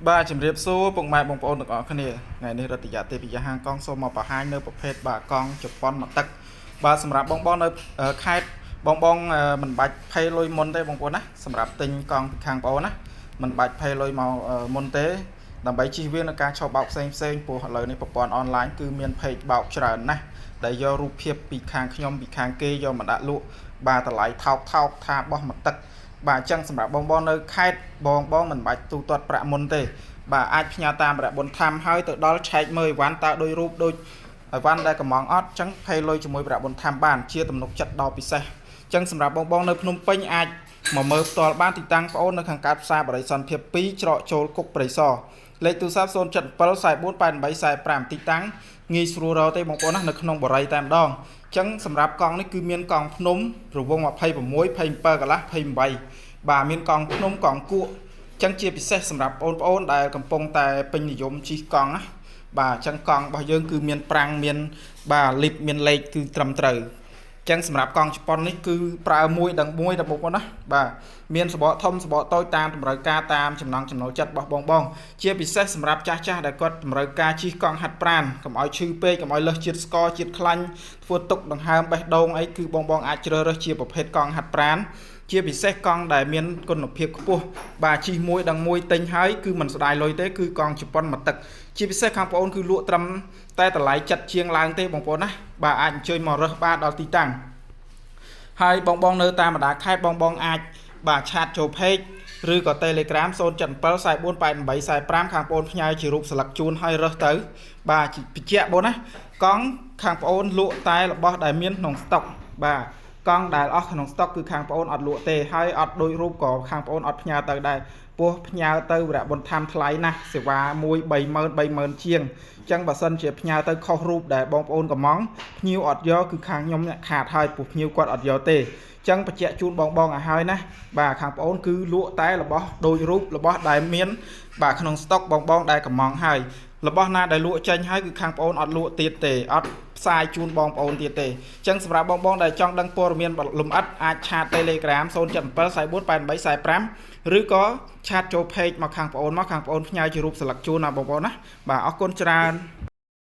Ba chấm riệp số bông mai bông ôn được ở cái này ngày nay rất là tiệp bị hàng con số một và hai nơiประเภท bà con chụp con mặt tắc ba sầm rạp bông bông nơi khai bông bông mình bạch phay lôi môn tế bông bông á sầm rạp tinh con hàng bông á mình bạch phay lôi màu môn tế làm bấy chi viên là ca cho bọc xem của họ lời nàyประกอบ online គឺមាន page បោកច្រើនណាស់ដែលយករូបភាពពីខាងខ្ញុំពីខាងគេយកមកដាក់លក់បាទតម្លៃថោកថាបោះមកទឹកបាទអញ្ចឹងសម្រាប់បងនៅខេត្តបងមិនបាច់ទូទាត់ប្រាក់មុនទេបាទអាចផ្ញើតាមរយៈបុណ្យធម្មហើយទៅដល់ឆែកមើលអីវ៉ាន់តើដោយរូបដូចអីវ៉ាន់ដែលកំងអត់អញ្ចឹងផេលុយជាមួយប្រាក់បុណ្យធម្មបានជាទំនុកចិត្តដ៏ពិសេសអញ្ចឹងសម្រាប់បងនៅភ្នំពេញអាចមកមើលផ្ទាល់បានទីតាំងបងអូននៅខាងកើតផ្សារបរិស័នភាព2ច្រកចូលគុកព្រៃសរលេខទូរស័ព្ទ077448845ទីតាំងងាយស្រួលរកទេបងប្អូនណានៅក្នុងបរិយាតែម្ដងអញ្ចឹងសម្រាប់កង់នេះគឺមានកង់ភ្នំរង្វង់26 27កន្លះ28បាទមានកង់ភ្នំកង់គក់អញ្ចឹងជាពិសេសសម្រាប់បងប្អូនដែលកំពុងតែពេញនិយមជិះកង់ណាបាទអញ្ចឹងកង់របស់យើងគឺមានប្រាំងមានបាទលីបមានលេខគឺត្រឹមត្រូវអញ្ចឹងសម្រាប់កង់ជប៉ុននេះគឺប្រើមួយដល់បងប្អូនណាបាទមានសបកធំសបកតូចតាមតម្រូវការតាមចំណង់ចំណូលចិត្តរបស់បងជាពិសេសសម្រាប់ចាស់ដែលគាត់តម្រូវការជិះកង់ហាត់ប្រាណកុំឲ្យឈឺពេកកុំឲ្យលើសជាតិស្ករជាតិខ្លាញ់ធ្វើទុកដង្ហើមបេះដូងអីគឺបងអាចជ្រើសរើសជាប្រភេទកង់ហាត់ប្រាណជាពិសេសកង់ដែលមានគុណភាពខ្ពស់បាទជិះមួយដល់មួយទិញហើយគឺមិនស្ដាយលុយទេគឺកង់ជប៉ុនមកទឹកជាពិសេសខាងបងប្អូនគឺលក់ត្រឹមតែតម្លៃចិត្តជាងឡើងទេបងប្អូនណាបាទអាចអញ្ជើញមករើសបានដល់ទីតាំងហើយបងនៅតាមបណ្ដាខេត្តបងអាចបាទឆាតចូល page ឬក៏ Telegram 077448845ខាងបងប្អូនផ្ញើជារូបស្លឹកជូនឲ្យរើសទៅបាទបញ្ជាក់បងណាកង់ខាងបងប្អូនលក់តែរបស់ដែលមានក្នុងស្តុកបាទកង់ដែលអស់ក្នុងស្តុកគឺខាងបងប្អូនអត់លក់ទេហើយអត់ដូចរូបក៏ខាងបងប្អូនអត់ផ្ញើទៅដែរពោះផ្ញើទៅវរៈបុណ្យធម្មថ្លៃណាស់សេវាមួយ30000ជាងអញ្ចឹងបើសិនជាផ្ញើទៅខុសរូបដែលបងប្អូនកំងភ្ញៀវអត់យកគឺខាងខ្ញុំអ្នកខាតហើយពោះភ្ញៀវគាត់អត់យកទេចឹងបញ្ជាក់ជូនបងឲ្យហើយណាបាទខាងបងអូនគឺលក់តែរបស់ដូចរូបរបស់ដែលមានបាទក្នុងស្តុកបងដែលកំងហើយរបស់ណាដែលលក់ចេញហើយគឺខាងបងអូនអត់លក់ទៀតទេអត់ផ្សាយជូនបងប្អូនទៀតទេចឹងសម្រាប់បងដែលចង់ដឹងព័ត៌មានលម្អិតអាចឆាត Telegram 077448845ឬក៏ឆាតចូល page មកខាងបងអូនផ្ញើជារូបស្លឹកជូនណាបងប្អូនណាបាទអរគុណច្រើន